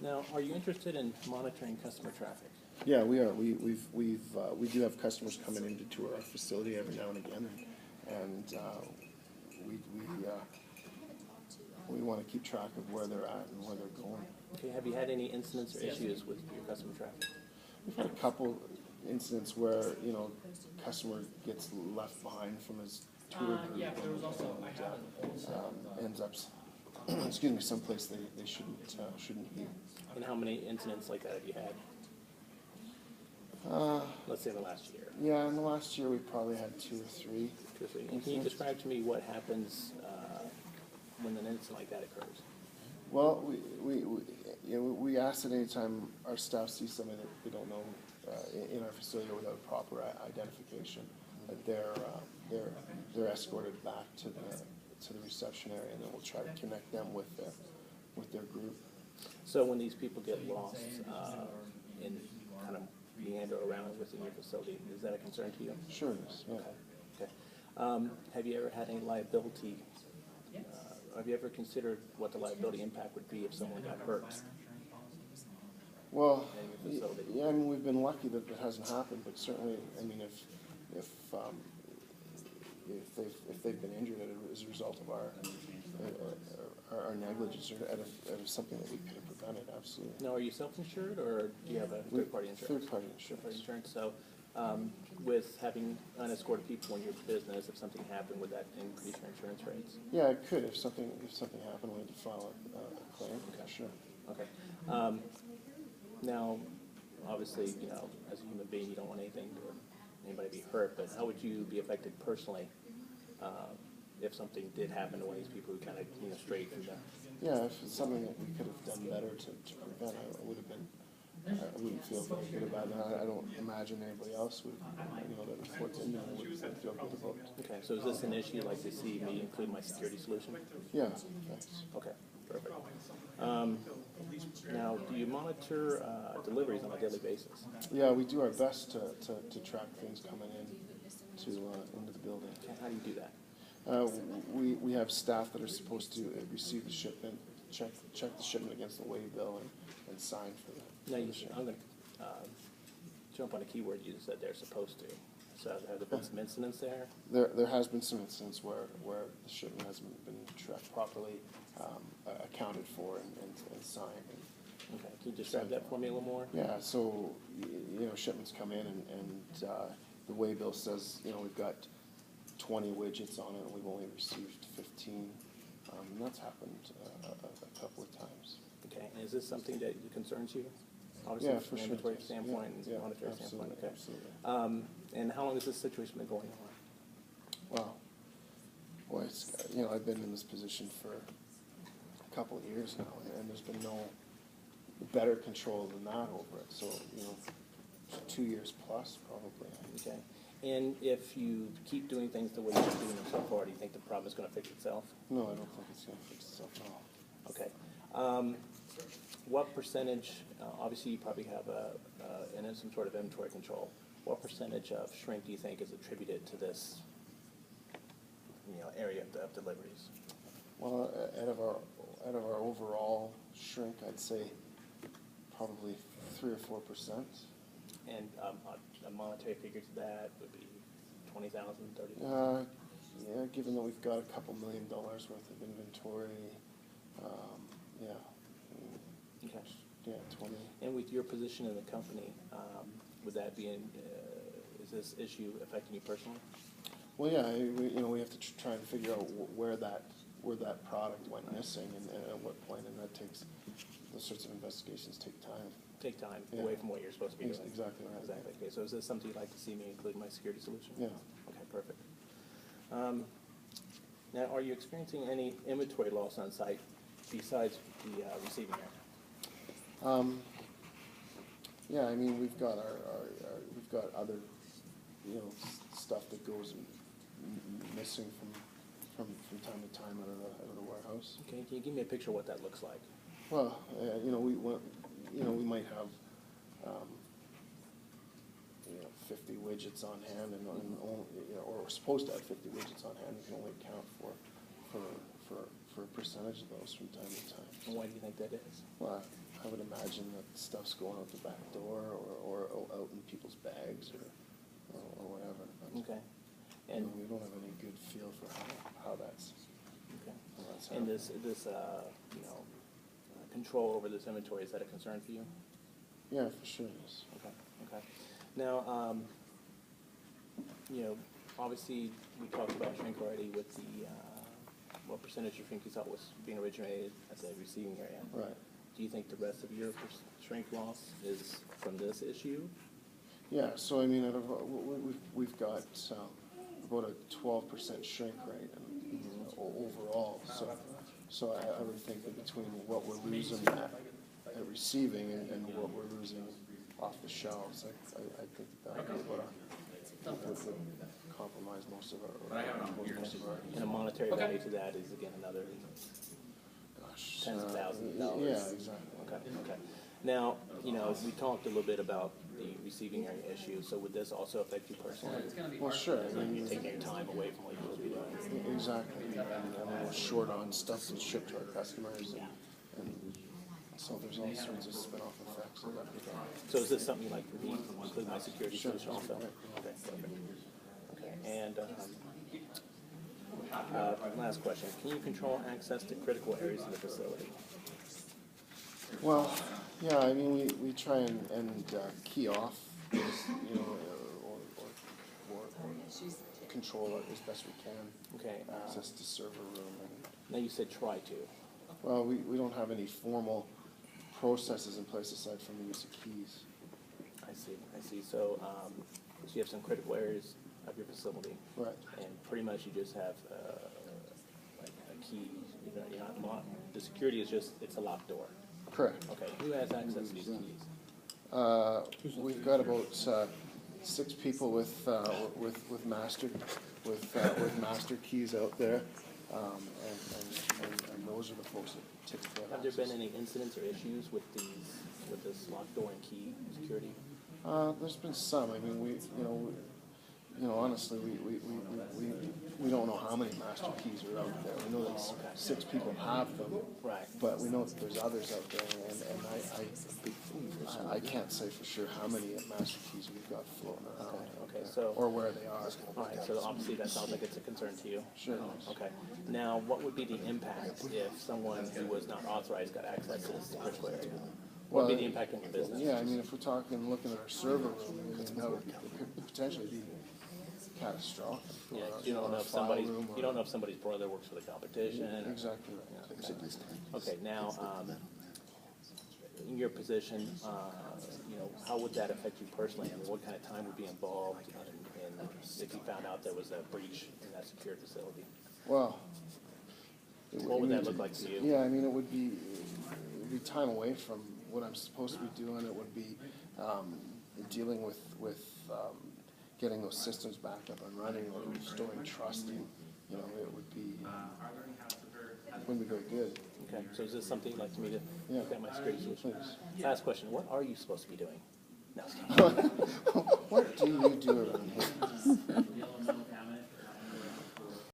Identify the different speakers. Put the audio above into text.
Speaker 1: Now, are you interested in monitoring customer traffic?
Speaker 2: Yeah, we are. We do have customers coming in to tour our facility every now and again, and we want to keep track of where they're at and where they're going.
Speaker 1: Okay, have you had any incidents or issues with your customer traffic?
Speaker 2: We've had a couple incidents where customer gets left behind from his tour group and ends up excuse me, someplace they shouldn't be.
Speaker 1: And how many incidents like that have you had? Let's say the last year.
Speaker 2: Yeah, in the last year we probably had 2 or 3.
Speaker 1: 2 or 3. And can you describe to me what happens when an incident like that occurs?
Speaker 2: Well, we ask that anytime our staff sees somebody that we don't know in our facility or without proper identification, that they're escorted back to the reception area, and then we'll try to connect them with their group.
Speaker 1: So when these people get lost and kind of meander around within your facility, is that a concern to you?
Speaker 2: Sure it is. Yeah.
Speaker 1: Okay. Have you ever had any liability? Have you ever considered what the liability impact would be if someone got hurt?
Speaker 2: Well, yeah, I mean, we've been lucky that it hasn't happened, but certainly, I mean, if they've been injured as a result of our negligence or out of something that we could have prevented, absolutely.
Speaker 1: Now, are you self-insured or do you have a third-party insurance?
Speaker 2: Third-party insurance.
Speaker 1: Third-party insurance. So, with having unescorted people in your business, if something happened, would that increase your insurance rates?
Speaker 2: Yeah, it could. If something happened, we had to file a claim. Okay, sure.
Speaker 1: Okay. Now, obviously, as a human being, you don't want anybody to be hurt, but how would you be affected personally if something did happen to one of these people who kind of strayed through that?
Speaker 2: Yeah, if it's something that we could have done better to prevent, I wouldn't feel very good about it. I don't imagine anybody else would, that reports in there would feel good about it.
Speaker 1: Okay, so is this an issue you'd like to see me include my security solution?
Speaker 2: Yeah, thanks.
Speaker 1: Okay, perfect. Now, do you monitor deliveries on a daily basis?
Speaker 2: Yeah, we do our best to track things coming into the building.
Speaker 1: Okay, how do you do that?
Speaker 2: We have staff that are supposed to receive the shipment, check the shipment against the weigh bill, and sign for the.
Speaker 1: Now, I'm going to jump on a keyword you said they're supposed to. So have there been some incidents there?
Speaker 2: There has been some incidents where the shipment hasn't been tracked properly, accounted for, and signed.
Speaker 1: Okay, can you describe that for me a little more?
Speaker 2: Yeah, so shipments come in and the weigh bill says we've got 20 widgets on it and we've only received 15. And that's happened a couple of times.
Speaker 1: Okay, and is this something that concerns you?
Speaker 2: Yeah,
Speaker 1: from an
Speaker 2: sure.
Speaker 1: inventory standpoint and monetary standpoint. Okay.
Speaker 2: Absolutely.
Speaker 1: And how long has this situation been going on?
Speaker 2: Well, boy, it's, I've been in this position for a couple of years now, and there's been no better control than that over it. So 2 years plus probably.
Speaker 1: Okay. And if you keep doing things the way you've been doing them so far, do you think the problem is going to fix itself?
Speaker 2: No, I don't think it's going to fix itself at all.
Speaker 1: Okay. What percentage, obviously you probably have some sort of inventory control, what percentage of shrink do you think is attributed to this area of deliveries?
Speaker 2: Well, out of our overall shrink, I'd say probably 3 or 4%.
Speaker 1: And a monetary figure to that would be 20,000, 30,000?
Speaker 2: Yeah, given that we've got a couple $1 million worth of inventory, yeah.
Speaker 1: Okay.
Speaker 2: Yeah, 20.
Speaker 1: And with your position in the company, would that be is this issue affecting you personally?
Speaker 2: Well, yeah, we have to try and figure out where that product went missing and at what point, and that takes, those sorts of investigations take time.
Speaker 1: Take time
Speaker 2: Yeah.
Speaker 1: away from what you're supposed to be doing.
Speaker 2: Exactly right.
Speaker 1: Exactly. Okay, so is this something you'd like to see me include in my security solution?
Speaker 2: Yeah.
Speaker 1: Okay, perfect. Now, are you experiencing any inventory loss on site besides the receiving area?
Speaker 2: Yeah, I mean, we've got we've got other, stuff that goes missing from time to time out of the warehouse.
Speaker 1: Okay, can you give me a picture of what that looks like?
Speaker 2: Well, we might have 50 widgets on hand, and only, or we're supposed to have 50 widgets on hand. We can only account for a percentage of those from time to time.
Speaker 1: And why do you think that is?
Speaker 2: Well, I would imagine that stuff's going out the back door or out in people's bags or whatever. But,
Speaker 1: Okay.
Speaker 2: you
Speaker 1: And,
Speaker 2: know, we don't have any good feel for how that's
Speaker 1: okay.
Speaker 2: happening.
Speaker 1: And this, you know, control over this inventory, is that a concern for you?
Speaker 2: Yeah, for sure it is.
Speaker 1: Okay, okay. Now, you know, obviously, we talked about shrink already with the, what percentage you think you thought was being originated at the receiving area?
Speaker 2: Right.
Speaker 1: Do you think the rest of your shrink loss is from this issue?
Speaker 2: Yeah, so I mean, out of, we've got about a 12% shrink rate overall. So I would think that between what we're losing at receiving and what we're losing off the shelves, I think that would be about would compromise most of our.
Speaker 1: And a monetary value to that is again another
Speaker 2: Gosh,
Speaker 1: tens of thousands of dollars.
Speaker 2: Yeah, exactly.
Speaker 1: Okay, okay. Now, you know, we talked a little bit about the receiving area issue, so would this also affect you personally?
Speaker 2: Well, sure. I mean,
Speaker 1: You're taking your time away from what you're supposed to be doing?
Speaker 2: exactly. And we're short on stuff that's shipped to our customers, and so there's all sorts of spin-off effects of that.
Speaker 1: So is this something you'd like for me to include my security
Speaker 2: Sure.
Speaker 1: solution also? Okay, perfect. Okay, and, last question, can you control access to critical areas of the facility?
Speaker 2: Well, yeah, I mean, we try and key off, you know, or control it as best we can.
Speaker 1: Okay,
Speaker 2: Access to server room, and,
Speaker 1: now you said try to.
Speaker 2: well, we don't have any formal processes in place aside from the use of keys.
Speaker 1: I see. So, so you have some critical areas of your facility,
Speaker 2: Right.
Speaker 1: and pretty much you just have, like a key, you're not the security is just, it's a locked door.
Speaker 2: Correct.
Speaker 1: Okay, who has access to these keys?
Speaker 2: We've got about 6 people with master keys out there, and those are the folks that typically have
Speaker 1: Have there been
Speaker 2: access.
Speaker 1: any incidents or issues with this locked door and key security?
Speaker 2: There's been some. I mean, honestly, we don't know how many master keys are out there. We know that 6 people have them,
Speaker 1: Right.
Speaker 2: but we know that there's others out there, and I can't say for sure how many master keys we've got floating around.
Speaker 1: Okay, so,
Speaker 2: Or where they are.
Speaker 1: all right, so obviously that sounds like it's a concern to you.
Speaker 2: Sure.
Speaker 1: Okay, now what would be the impact if someone who was not authorized got access to this critical area? What would be the impact on your business?
Speaker 2: Yeah, I mean, if we're talking, looking at our server room, I mean, that would potentially be catastrophic. for
Speaker 1: Yeah,
Speaker 2: our-
Speaker 1: 'cause you don't
Speaker 2: our
Speaker 1: know if
Speaker 2: file
Speaker 1: somebody's,
Speaker 2: room
Speaker 1: you don't know if somebody's brother works for the competition. or-
Speaker 2: Exactly right.
Speaker 1: Yeah,
Speaker 2: Exactly.
Speaker 1: Okay, now, in your position, you know, how would that affect you personally? I mean, what kind of time would be involved in if you found out there was a breach in that secure facility?
Speaker 2: Well.
Speaker 1: What would that look like to you?
Speaker 2: Yeah, I mean, it would be time away from what I'm supposed to be doing. It would be dealing with getting those systems back up and running or restoring trust. And, you know, it wouldn't be very good.
Speaker 1: Okay, so is this something you'd like me to
Speaker 2: Yeah.
Speaker 1: look at my security solution?
Speaker 2: Please.
Speaker 1: Last question, what are you supposed to be doing? No.
Speaker 2: What do you do around here?